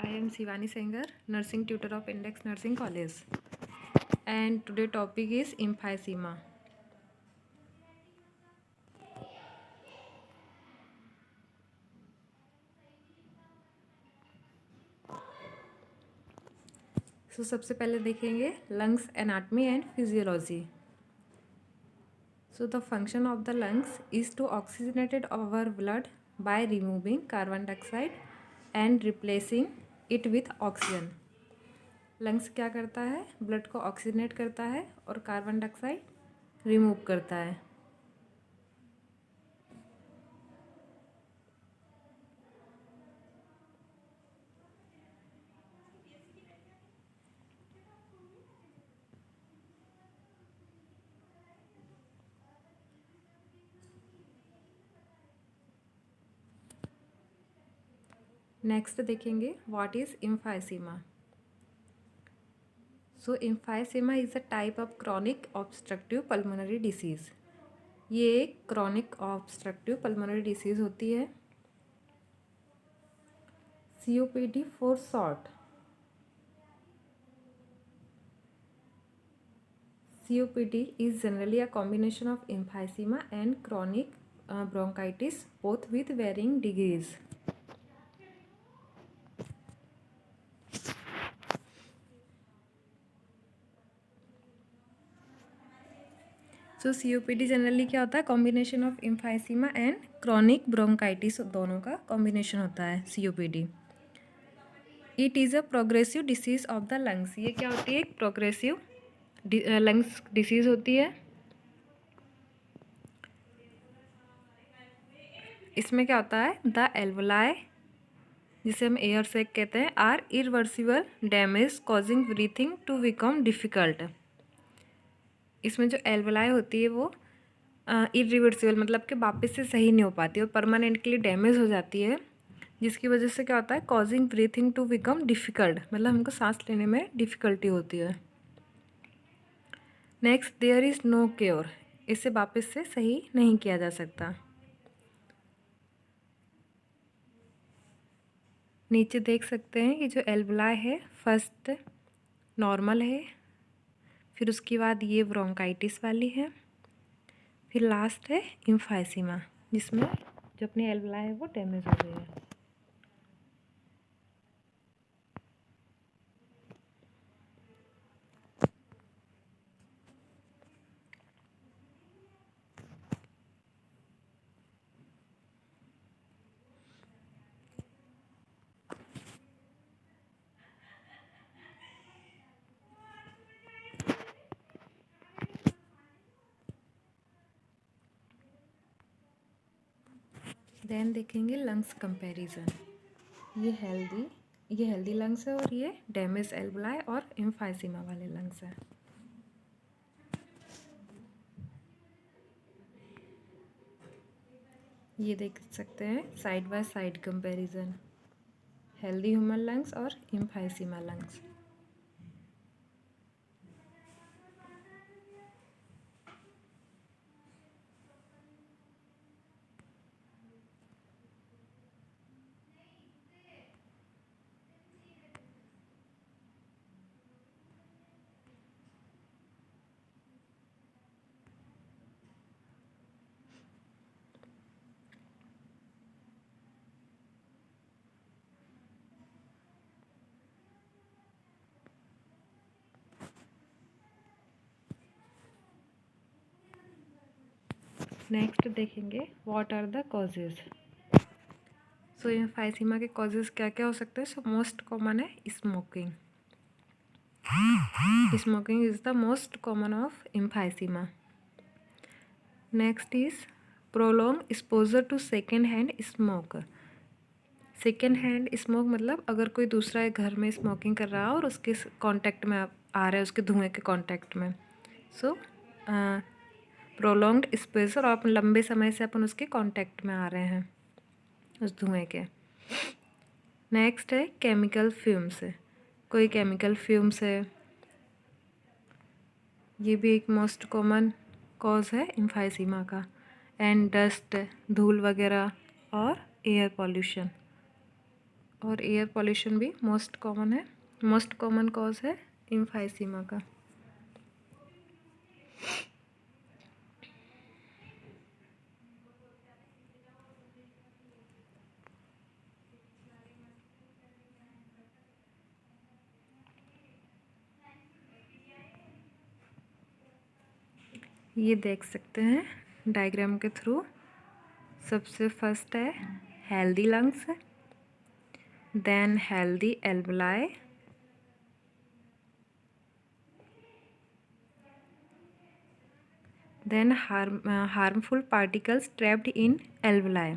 I am Shivani Sengar, nursing tutor of Index Nursing College, and today topic is emphysema. So सबसे पहले देखेंगे lungs anatomy and physiology. So the function of the lungs is to oxygenate our blood by removing carbon dioxide and replacing it with oxygen. Lungs क्या करता है? Blood को oxygenate करता है और कार्बन डाइऑक्साइड रिमूव करता है. नेक्स्ट देखेंगे what is emphysema. So emphysema is a type of chronic obstructive pulmonary disease. ये एक क्रॉनिक ऑब्स्ट्रक्टिव पल्मोनरी डिसीज़ होती है. COPD for short. COPD is generally a combination of emphysema and chronic bronchitis, both with varying degrees. So COPD generally क्या होता है? Combination of emphysema and chronic bronchitis, दोनों का combination होता है COPD. It is a progressive disease of the lungs. ये क्या होती है? एक प्रोग्रेसिव लंग्स डिसीज होती है. इसमें क्या होता है? द एल्वोलाई, जिसे हम एयर सैक कहते हैं, are irreversible damage causing breathing to become difficult. इसमें जो एल्वोलाई होती है वो इरिवर्सिबल मतलब कि वापस से सही नहीं हो पाती और परमानेंटली डैमेज हो जाती है, जिसकी वजह से क्या होता है? Causing breathing to become difficult, मतलब हमको सांस लेने में डिफ़िकल्टी होती है. Next, there is no cure. इसे वापस से सही नहीं किया जा सकता. नीचे देख सकते हैं कि जो एल्वोलाई है फर्स्ट नॉर्मल है, फिर उसके बाद ये ब्रोंकाइटिस वाली है, फिर लास्ट है एम्फाइसीमा, जिसमें जो अपनी एल्वोलाई है वो डैमेज हो गई है. देन देखेंगे लंग्स कंपैरिजन. ये हेल्दी लंग्स है और ये डैमेज एल्वोलाई और एम्फाइसीमा वाले लंग्स हैं. ये देख सकते हैं side by side comparison, healthy human lungs और एम्फाइसीमा लंग्स. नेक्स्ट देखेंगे what are the causes. So emphysema के कॉजेज क्या क्या हो सकते हैं? सो मोस्ट कॉमन है smoking. Smoking is the most common of emphysema. Next is prolong exposure to second hand smoke. Second hand smoke मतलब अगर कोई दूसरा घर में स्मोकिंग कर रहा हो और उसके कांटेक्ट में आ रहा है, उसके धुएं के कांटेक्ट में. सो प्रोलॉन्ग्ड एक्सपोजर, और लंबे समय से अपन उसके कांटेक्ट में आ रहे हैं उस धुएं के. नेक्स्ट है केमिकल फ्यूम्स. कोई केमिकल फ्यूम्स है, ये भी एक मोस्ट कॉमन कॉज है एम्फाइसीमा का. एंड डस्ट, धूल वगैरह, और एयर पॉल्यूशन, और एयर पॉल्यूशन भी मोस्ट कॉमन है, मोस्ट कॉमन कॉज है एम्फाइसीमा का। ये देख सकते हैं डायग्राम के थ्रू। सबसे फर्स्ट है healthy lungs, then healthy alveoli, then harmful particles trapped in alveoli.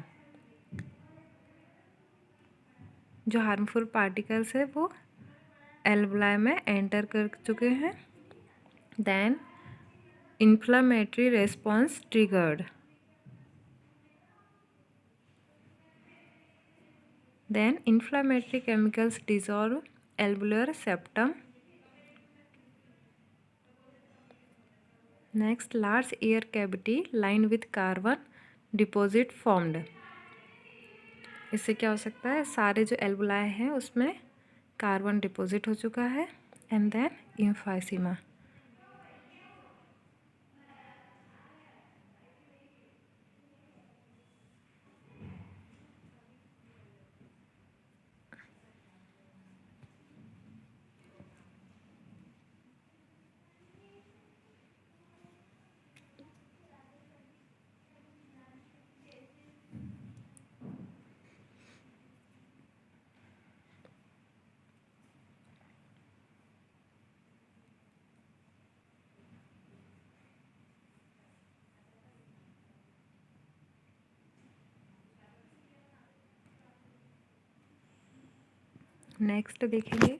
जो हार्मफुल पार्टिकल्स है वो एल्वुलाई में एंटर कर चुके हैं। Then inflammatory response triggered, then inflammatory chemicals dissolve alveolar septum. Next, large air cavity lined with carbon deposit formed. इससे क्या हो सकता है, सारे जो एल्वुलाई हैं उसमें कार्बन डिपॉजिट हो चुका है। And then emphysema. नेक्स्ट देखेंगे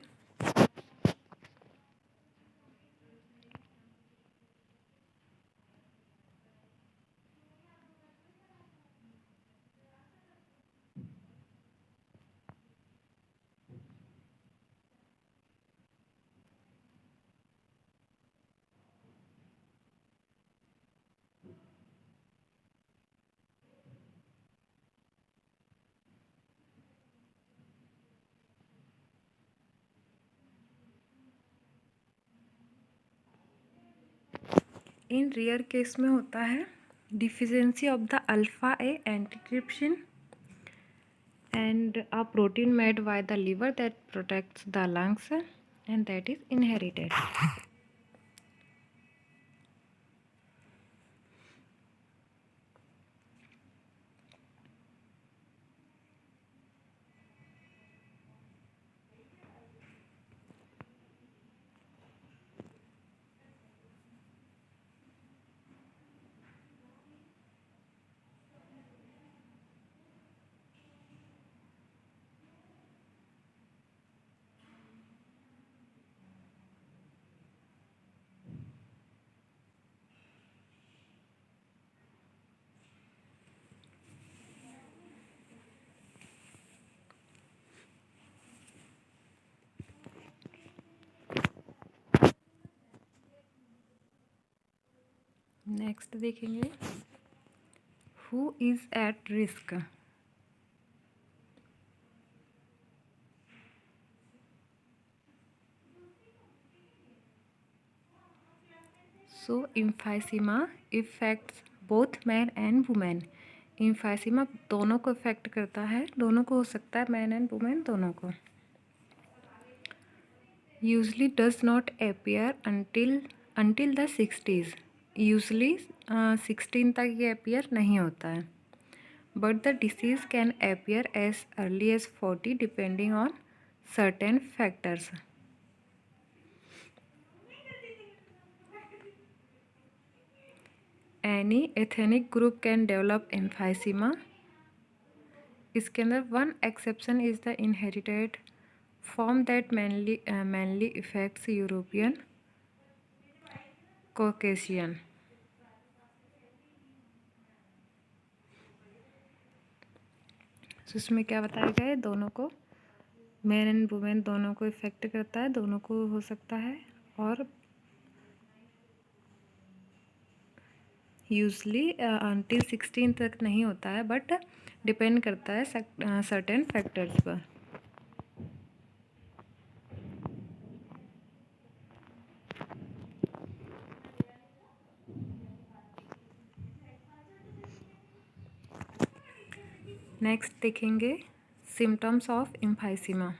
इन रेयर केस में होता है deficiency of the alpha A antitrypsin and a protein made by the liver that protects the lungs, and that is inherited. Next देखेंगे who is at risk. So emphysema effects both man and women. Emphysema दोनों को effect करता है, दोनों को हो सकता है, मैन एंड वुमेन दोनों को। Usually does not appear until the 60s। Usually 16 तक ये अपियर नहीं होता है, but the disease can appear as early as 40 depending on certain factors. Any ethnic group can develop emphysema. इसके अंदर one exception is the inherited form that mainly affects European Caucasian. इसमें क्या बताया गया है, दोनों को, मैन एंड वुमेन दोनों को इफेक्ट करता है, दोनों को हो सकता है, और यूजली अंटिल 16 तक नहीं होता है, बट डिपेंड करता है सर्टेन फैक्टर्स पर। नेक्स्ट देखेंगे symptoms of emphysema.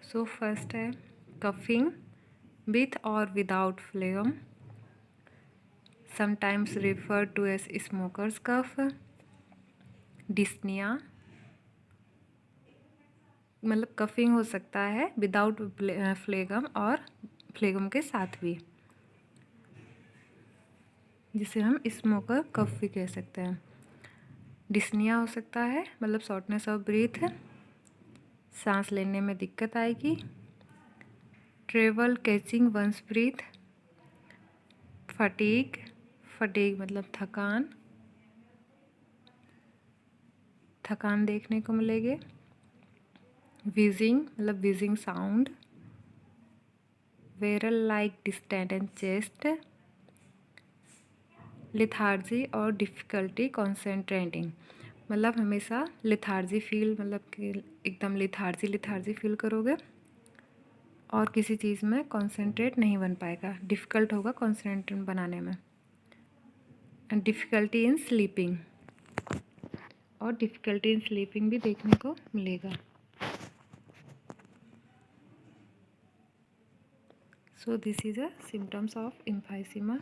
So first है कफिंग विथ और without phlegm, sometimes refer to as smokers cough. Dyspnoea, मतलब कफिंग हो सकता है विदाउट फ्लेगम और फ्लेगम के साथ भी, जिसे हम स्मोकर कफ भी कह सकते हैं। डिस्निया हो सकता है मतलब शॉर्टनेस ऑफ ब्रीथ, सांस लेने में दिक्कत आएगी। Trouble catching one's breath. Fatigue, fatigue मतलब थकान देखने को मिलेगी। विजिंग मतलब wheezing sound. Whirl like distant and chest. Lethargy और डिफ़िकल्टी कॉन्सेंट्रेटिंग, मतलब हमेशा लिथार्जी फील, मतलब कि एकदम लिथार्जी फील करोगे और किसी चीज़ में कॉन्सेंट्रेट नहीं बन पाएगा, डिफ़िकल्ट होगा कॉन्सेंट्रेट बनाने में। एंड डिफ़िकल्टी इन स्लीपिंग, और डिफ़िकल्टी इन स्लीपिंग भी देखने को मिलेगा। So this is a symptoms of emphysema.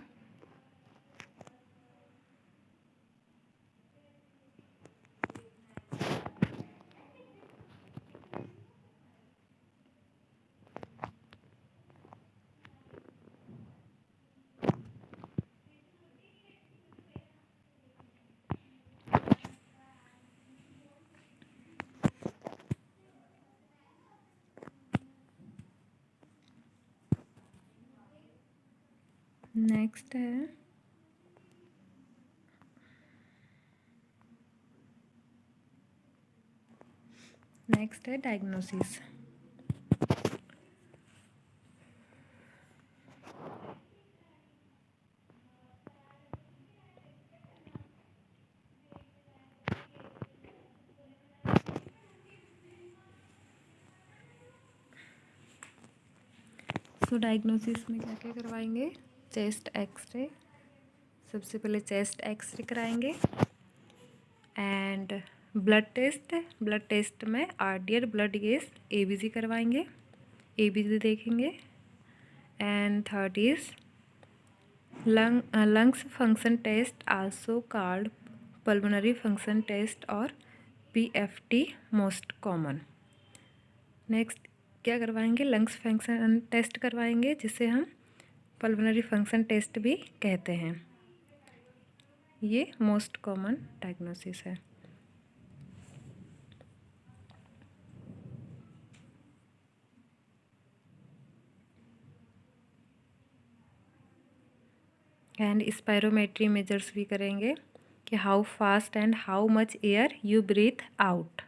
Next है डायग्नोसिस। सो डायग्नोसिस में क्या क्या करवाएंगे? चेस्ट एक्सरे, सबसे पहले चेस्ट एक्सरे कराएंगे। एंड ब्लड टेस्ट में आर्डियर ब्लड गैस एबीजी करवाएंगे, एबीजी देखेंगे। And third is lungs function test, also called pulmonary function test और पीएफटी मोस्ट कॉमन। नेक्स्ट क्या करवाएंगे? लंग्स फंक्शन टेस्ट करवाएंगे, जिसे हम पल्मोनरी फंक्शन टेस्ट भी कहते हैं। ये मोस्ट कॉमन डायग्नोसिस है। एंड स्पायरोमेट्री मेजर्स भी करेंगे कि how fast and how much air you breathe out.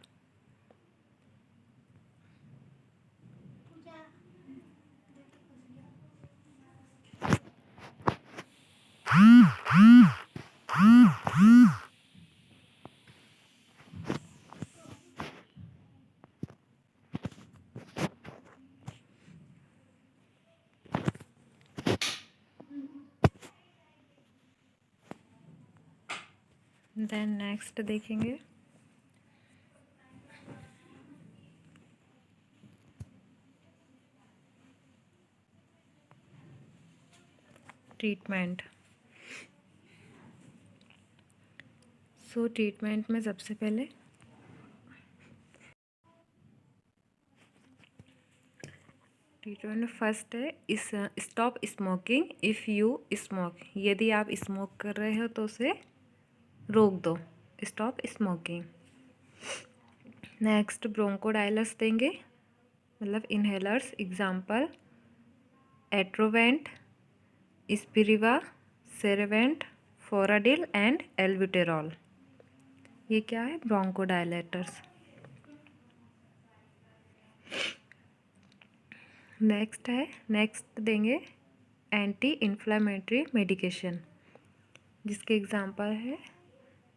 Then next देखेंगे ट्रीटमेंट। सो ट्रीटमेंट में सबसे पहले ट्रीटमेंट फर्स्ट है is stop smoking if you smoke. यदि आप स्मोक कर रहे हो तो उसे रोक दो, स्टॉप स्मोकिंग। नेक्स्ट ब्रोंकोडायलर्स देंगे, मतलब inhalers, example Atrovent, Spiriva, Serevent, Foradil and albuterol. ये क्या है? ब्रोंकोडायलेटर्स। नेक्स्ट देंगे एंटी इन्फ्लामेटरी मेडिकेशन, जिसके एग्जांपल है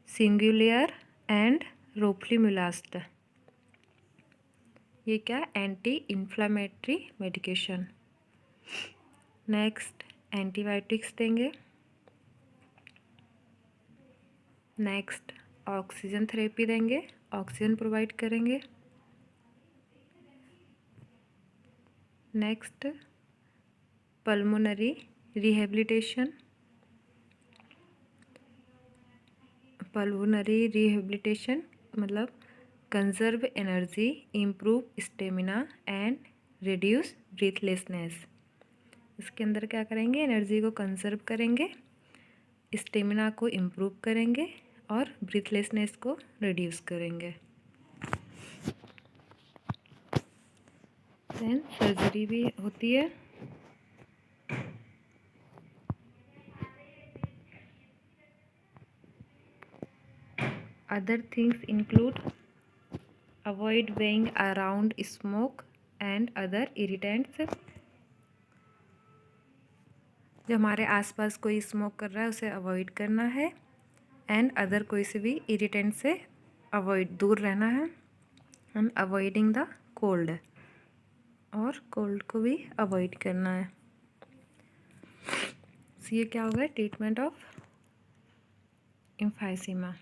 सिंगुलियर एंड रोफ्लिमुलास्ट। ये क्या, anti inflammatory medication. Next antibiotics देंगे। नेक्स्ट ऑक्सीजन थेरेपी देंगे, ऑक्सीजन प्रोवाइड करेंगे। Next pulmonary rehabilitation, pulmonary rehabilitation मतलब conserve energy, improve stamina and reduce breathlessness. इसके अंदर क्या करेंगे, एनर्जी को कंजर्व करेंगे, स्टेमिना को इम्प्रूव करेंगे और ब्रीथलेसनेस को रिड्यूस करेंगे। देन सर्जरी भी होती है। Other things include avoid being around smoke and other irritants. जो हमारे आसपास कोई स्मोक कर रहा है उसे अवॉइड करना है, एंड अदर कोई से भी इरिटेंट से अवॉइड दूर रहना है, एंड अवॉइडिंग द कोल्ड, और कोल्ड को भी अवॉइड करना है। तो ये क्या होगा, ट्रीटमेंट ऑफ एम्फाइसीमा।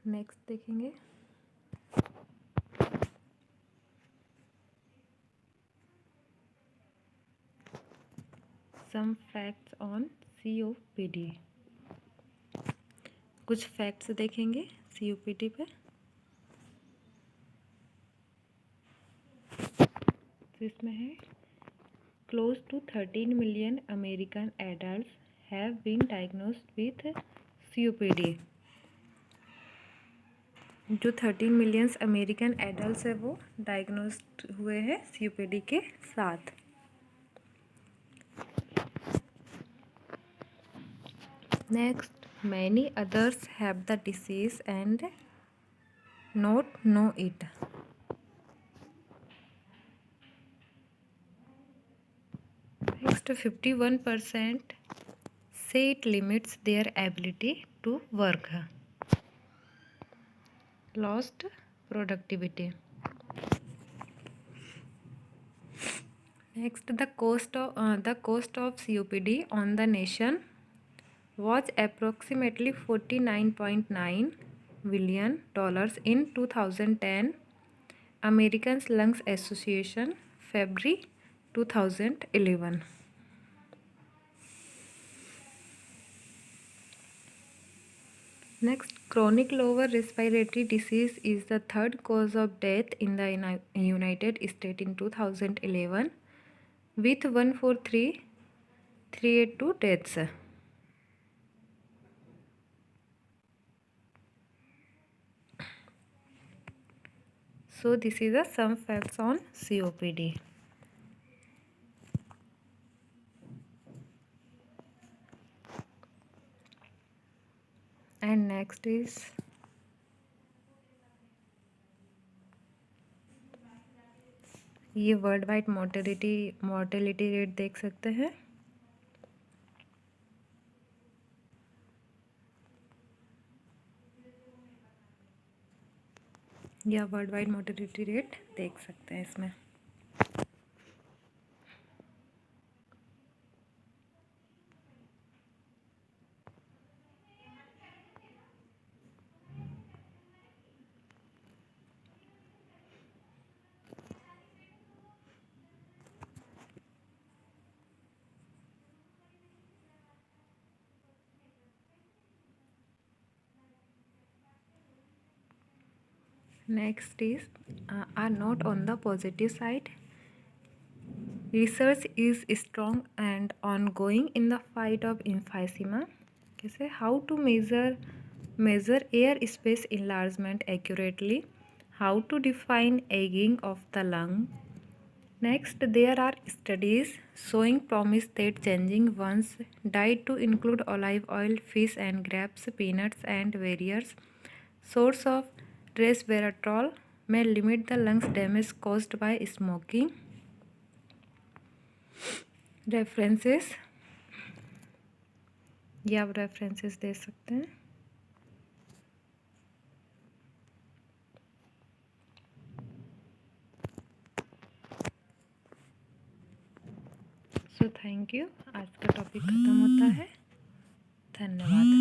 नेक्स्ट देखेंगे सम फैक्ट्स ऑन COPD। कुछ फैक्ट्स देखेंगे COPD पे। तो इसमें है close to 13 million American adults have been diagnosed with COPD। जो 13 मिलियंस अमेरिकन एडल्ट्स है वो डायग्नोस्ड हुए हैं COPD के साथ। Next many others have the disease and not know it. Next 51% say it limits their ability to work. Lost productivity. Next, the cost of COPD on the nation was approximately $49.9 billion in 2010. American Lungs Association, February 2011. Next, chronic lower respiratory disease is the third cause of death in the United States in 2011 with 143,382 deaths. So this is some facts on COPD. And next is ये world wide mortality rate देख सकते हैं। या world wide mortality rate देख सकते हैं इसमें। Next is are not on the positive side. Research is strong and ongoing in the fight of emphysema. कैसे? How to measure air space enlargement accurately. How to define aging of the lung. Next, there are studies showing promise that changing one's diet to include olive oil, fish and grapes, peanuts and various source of resveratrol may limit the lungs damage caused by smoking. References, ये आप references दे सकते हैं. So thank you. आज का topic ख़त्म होता है. धन्यवाद.